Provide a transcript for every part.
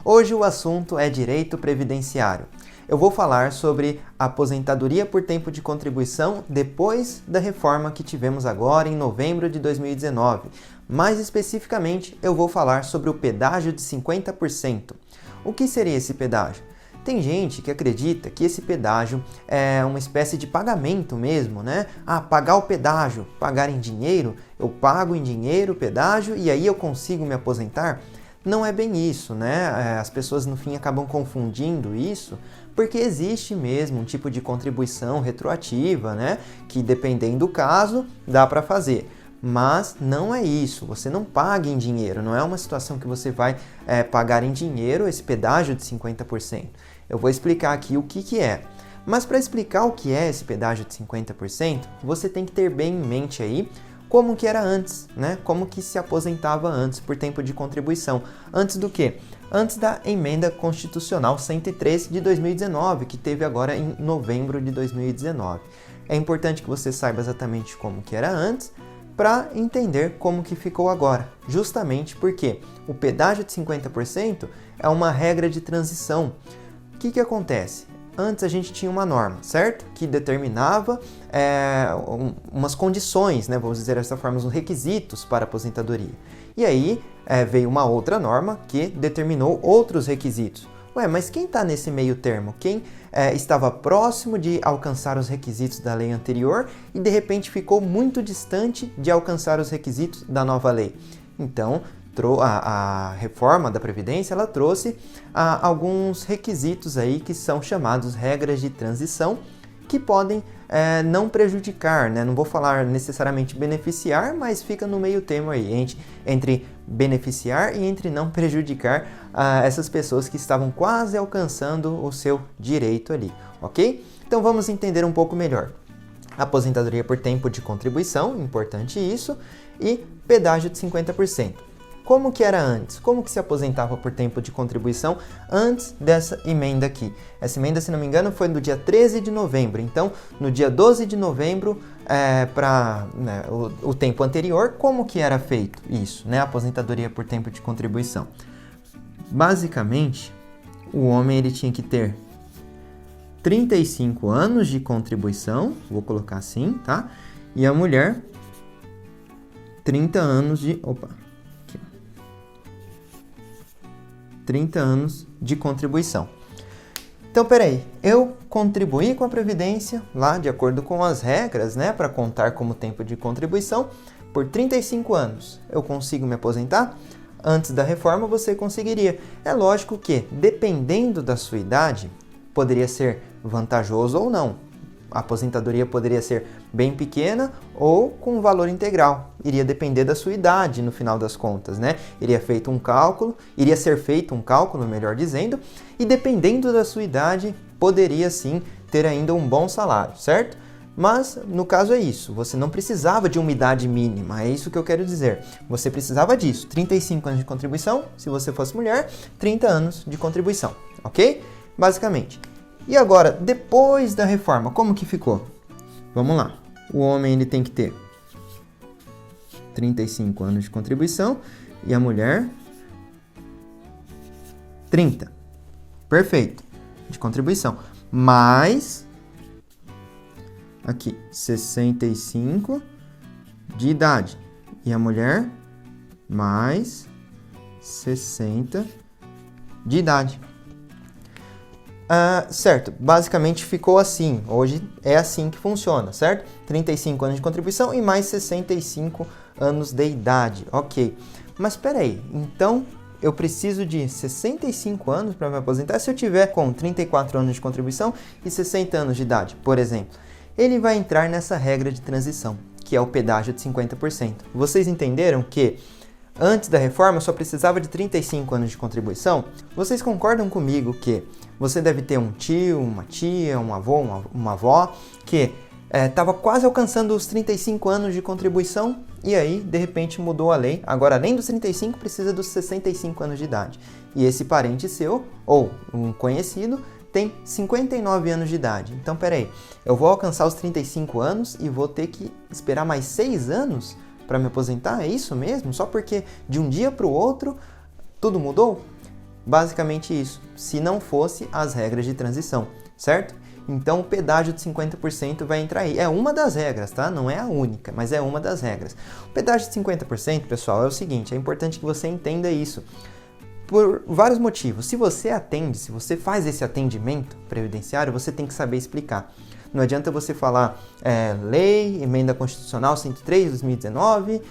Hoje o assunto é direito previdenciário. Eu vou falar sobre aposentadoria por tempo de contribuição depois da reforma que tivemos agora em novembro de 2019. Mais especificamente, eu vou falar sobre o pedágio de 50%. O que seria esse pedágio? Tem gente que acredita que esse pedágio é uma espécie de pagamento mesmo, né? Pagar o pedágio, pagar em dinheiro, eu pago em dinheiro o pedágio e aí eu consigo me aposentar. Não é bem isso, né? As pessoas no fim acabam confundindo isso, porque existe mesmo um tipo de contribuição retroativa, né? Que dependendo do caso, dá para fazer. Mas não é isso, você não paga em dinheiro, não é uma situação que você vai pagar em dinheiro esse pedágio de 50%. Eu vou explicar aqui o que é. Mas para explicar o que é esse pedágio de 50%, você tem que ter bem em mente aí como que era antes, né? Como que se aposentava antes por tempo de contribuição. Antes do quê? Antes da Emenda Constitucional 103 de 2019, que teve agora em novembro de 2019. É importante que você saiba exatamente como que era antes, para entender como que ficou agora, justamente porque o pedágio de 50% é uma regra de transição. O que acontece? Antes a gente tinha uma norma, certo? Que determinava umas condições, né? Vamos dizer dessa forma, uns requisitos para a aposentadoria. E aí veio uma outra norma que determinou outros requisitos. Mas quem está nesse meio termo? Quem estava próximo de alcançar os requisitos da lei anterior e de repente ficou muito distante de alcançar os requisitos da nova lei? Então, a reforma da Previdência ela trouxe alguns requisitos aí que são chamados regras de transição, que podem não prejudicar, né? Não vou falar necessariamente beneficiar, mas fica no meio termo aí, entre beneficiar e entre não prejudicar essas pessoas que estavam quase alcançando o seu direito ali, ok? Então vamos entender um pouco melhor. Aposentadoria por tempo de contribuição, importante isso, e pedágio de 50%. Como que era antes? Como que se aposentava por tempo de contribuição antes dessa emenda aqui? Essa emenda, se não me engano, foi no dia 13 de novembro. Então, no dia 12 de novembro, para o tempo anterior, como que era feito isso, né? Aposentadoria por tempo de contribuição. Basicamente, o homem ele tinha que ter 35 anos de contribuição, vou colocar assim, tá? E a mulher, 30 anos de... 30 anos de contribuição. Então, peraí, eu contribuí com a Previdência, lá de acordo com as regras, né, para contar como tempo de contribuição, por 35 anos. Eu consigo me aposentar? Antes da reforma você conseguiria. É lógico que, dependendo da sua idade, poderia ser vantajoso ou não. A aposentadoria poderia ser bem pequena ou com valor integral. Iria depender da sua idade no final das contas, né? Iria ser feito um cálculo, melhor dizendo, e dependendo da sua idade, poderia sim ter ainda um bom salário, certo? Mas, no caso é isso, você não precisava de uma idade mínima, é isso que eu quero dizer. Você precisava disso, 35 anos de contribuição, se você fosse mulher, 30 anos de contribuição, ok? Basicamente. E agora, depois da reforma, como que ficou? Vamos lá. O homem ele tem que ter 35 anos de contribuição e a mulher 30. Perfeito. De contribuição. Mais aqui 65 de idade. E a mulher mais 60 de idade. Certo, basicamente ficou assim, hoje é assim que funciona, certo? 35 anos de contribuição e mais 65 anos de idade, ok. Mas espera aí, então eu preciso de 65 anos para me aposentar se eu tiver com 34 anos de contribuição e 60 anos de idade, por exemplo. Ele vai entrar nessa regra de transição, que é o pedágio de 50%. Vocês entenderam que antes da reforma eu só precisava de 35 anos de contribuição? Vocês concordam comigo que você deve ter um tio, uma tia, um avô, uma avó que estava quase alcançando os 35 anos de contribuição e aí, de repente, mudou a lei. Agora, além dos 35, precisa dos 65 anos de idade. E esse parente seu, ou um conhecido, tem 59 anos de idade. Então, peraí, eu vou alcançar os 35 anos e vou ter que esperar mais 6 anos para me aposentar? É isso mesmo? Só porque de um dia para o outro tudo mudou? Basicamente isso, se não fosse as regras de transição, certo? Então o pedágio de 50% vai entrar aí. É uma das regras, tá? Não é a única, mas é uma das regras. O pedágio de 50%, pessoal, é o seguinte, é importante que você entenda isso. Por vários motivos. Se você atende, se você faz esse atendimento previdenciário, você tem que saber explicar. Não adianta você falar lei, emenda constitucional 103 de 2019,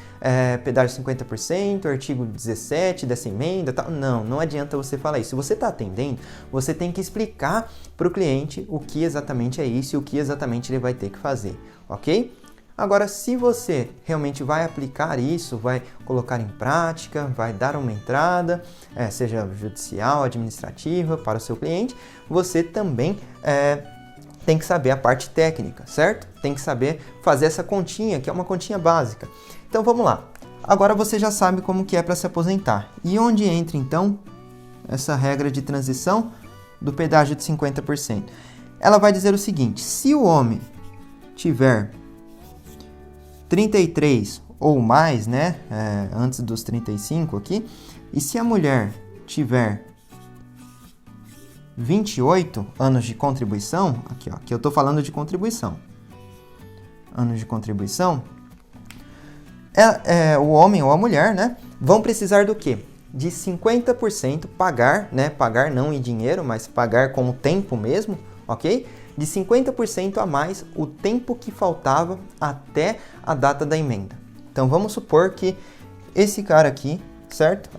pedágio 50%, artigo 17 dessa emenda, tal. Não adianta você falar isso. Se você está atendendo, você tem que explicar para o cliente o que exatamente é isso e o que exatamente ele vai ter que fazer, ok? Agora, se você realmente vai aplicar isso, vai colocar em prática, vai dar uma entrada, seja judicial, administrativa, para o seu cliente, você também tem que saber a parte técnica, certo? Tem que saber fazer essa continha, que é uma continha básica. Então vamos lá. Agora você já sabe como que é para se aposentar. E onde entra então essa regra de transição do pedágio de 50%? Ela vai dizer o seguinte: se o homem tiver 33 ou mais, né, antes dos 35 aqui, e se a mulher tiver 28 anos de contribuição, aqui eu estou falando de contribuição, anos de contribuição, o homem ou a mulher, né, vão precisar do quê? De 50% pagar, né, pagar não em dinheiro, mas pagar com o tempo mesmo, ok? De 50% a mais o tempo que faltava até a data da emenda. Então vamos supor que esse cara aqui, certo?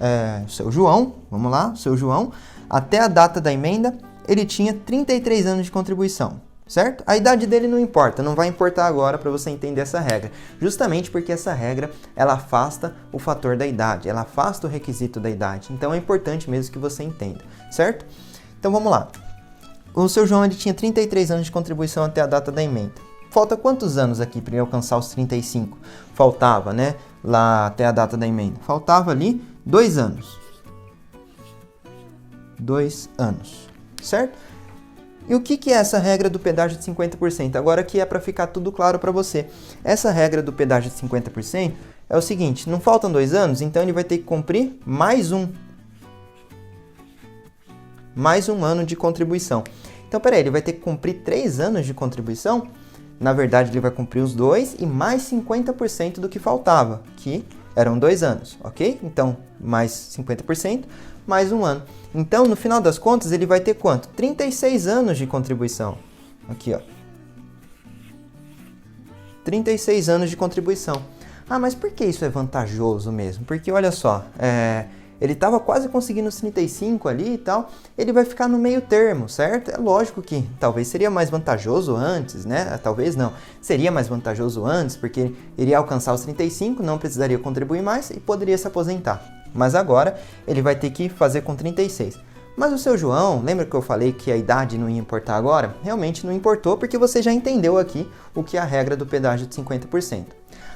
O seu João, vamos lá, o seu João, até a data da emenda, ele tinha 33 anos de contribuição, certo? A idade dele não importa, não vai importar agora para você entender essa regra. Justamente porque essa regra, ela afasta o fator da idade, ela afasta o requisito da idade. Então é importante mesmo que você entenda, certo? Então vamos lá. O seu João, ele tinha 33 anos de contribuição até a data da emenda. Falta quantos anos aqui para ele alcançar os 35? Faltava, né? Lá até a data da emenda. Faltava ali 2 anos. 2 anos, certo? E o que é essa regra do pedágio de 50%? Agora que é para ficar tudo claro para você. Essa regra do pedágio de 50% é o seguinte: não faltam 2 anos, então ele vai ter que cumprir mais um ano de contribuição. Então, peraí, ele vai ter que cumprir 3 anos de contribuição? Na verdade, ele vai cumprir os 2 e mais 50% do que faltava, que eram 2 anos, ok? Então, mais 50%, mais 1 ano. Então, no final das contas, ele vai ter quanto? 36 anos de contribuição. Aqui, ó. 36 anos de contribuição. Ah, mas por que isso é vantajoso mesmo? Porque, olha só, ele estava quase conseguindo os 35 ali e tal, ele vai ficar no meio termo, certo? É lógico que talvez seria mais vantajoso antes, né? Talvez não. Seria mais vantajoso antes, porque iria alcançar os 35, não precisaria contribuir mais e poderia se aposentar. Mas agora ele vai ter que fazer com 36. Mas o seu João, lembra que eu falei que a idade não ia importar agora? Realmente não importou, porque você já entendeu aqui o que é a regra do pedágio de 50%.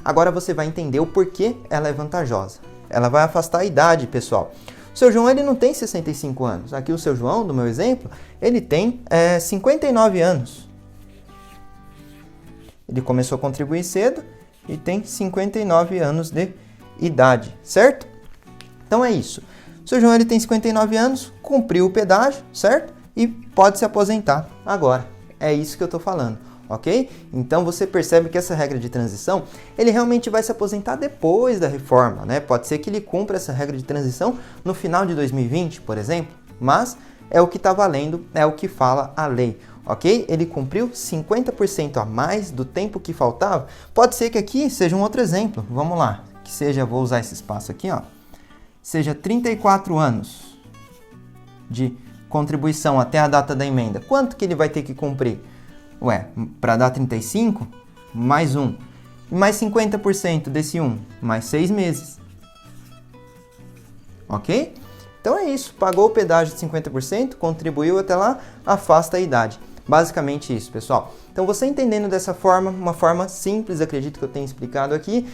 Agora você vai entender o porquê ela é vantajosa. Ela vai afastar a idade, pessoal. O seu João, ele não tem 65 anos. Aqui o seu João, do meu exemplo, ele tem 59 anos. Ele começou a contribuir cedo e tem 59 anos de idade, certo? Então é isso. O seu João, ele tem 59 anos, cumpriu o pedágio, certo? E pode se aposentar agora. É isso que eu estou falando. Ok? Então você percebe que essa regra de transição, ele realmente vai se aposentar depois da reforma, né? Pode ser que ele cumpra essa regra de transição no final de 2020, por exemplo, mas é o que está valendo, é o que fala a lei, ok? Ele cumpriu 50% a mais do tempo que faltava. Pode ser que aqui seja um outro exemplo, vamos lá, que seja, vou usar esse espaço aqui, ó, seja 34 anos de contribuição até a data da emenda. Quanto que ele vai ter que cumprir? Ué, para dar 35, mais 1. E mais 50% desse 1, mais 6 meses. Ok? Então é isso. Pagou o pedágio de 50%, contribuiu até lá, afasta a idade. Basicamente isso, pessoal. Então você entendendo dessa forma, uma forma simples, acredito que eu tenha explicado aqui,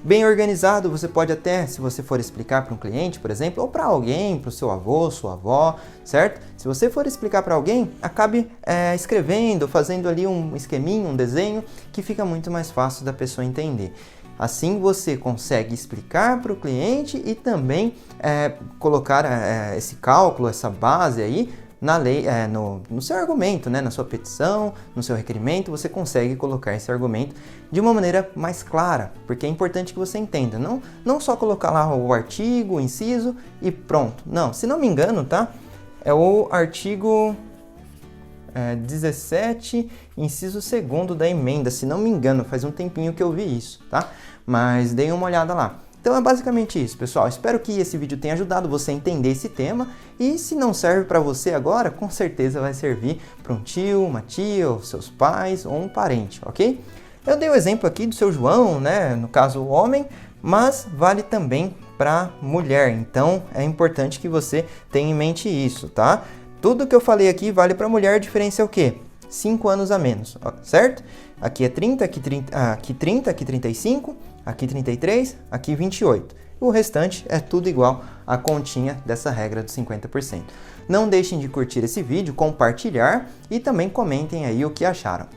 bem organizado, você pode até, se você for explicar para um cliente, por exemplo, ou para alguém, para o seu avô, sua avó, certo? Se você for explicar para alguém, acabe escrevendo, fazendo ali um esqueminha, um desenho, que fica muito mais fácil da pessoa entender. Assim você consegue explicar para o cliente e também colocar esse cálculo, essa base aí na lei, no seu argumento, né? Na sua petição, no seu requerimento, você consegue colocar esse argumento de uma maneira mais clara, porque é importante que você entenda, não só colocar lá o artigo, o inciso e pronto. Não, se não me engano, tá? É o artigo 17, inciso 2º da emenda, se não me engano, faz um tempinho que eu vi isso, tá? Mas dei uma olhada lá. Então é basicamente isso, pessoal. Espero que esse vídeo tenha ajudado você a entender esse tema e se não serve para você agora, com certeza vai servir para um tio, uma tia, ou seus pais ou um parente, ok? Eu dei o exemplo aqui do seu João, né? No caso o homem, mas vale também para mulher. Então é importante que você tenha em mente isso, tá? Tudo que eu falei aqui vale para mulher, a diferença é o quê? 5 anos a menos, certo? Aqui é 30, aqui 30, aqui 35, aqui 33, aqui 28. O restante é tudo igual à continha dessa regra dos 50%. Não deixem de curtir esse vídeo, compartilhar e também comentem aí o que acharam.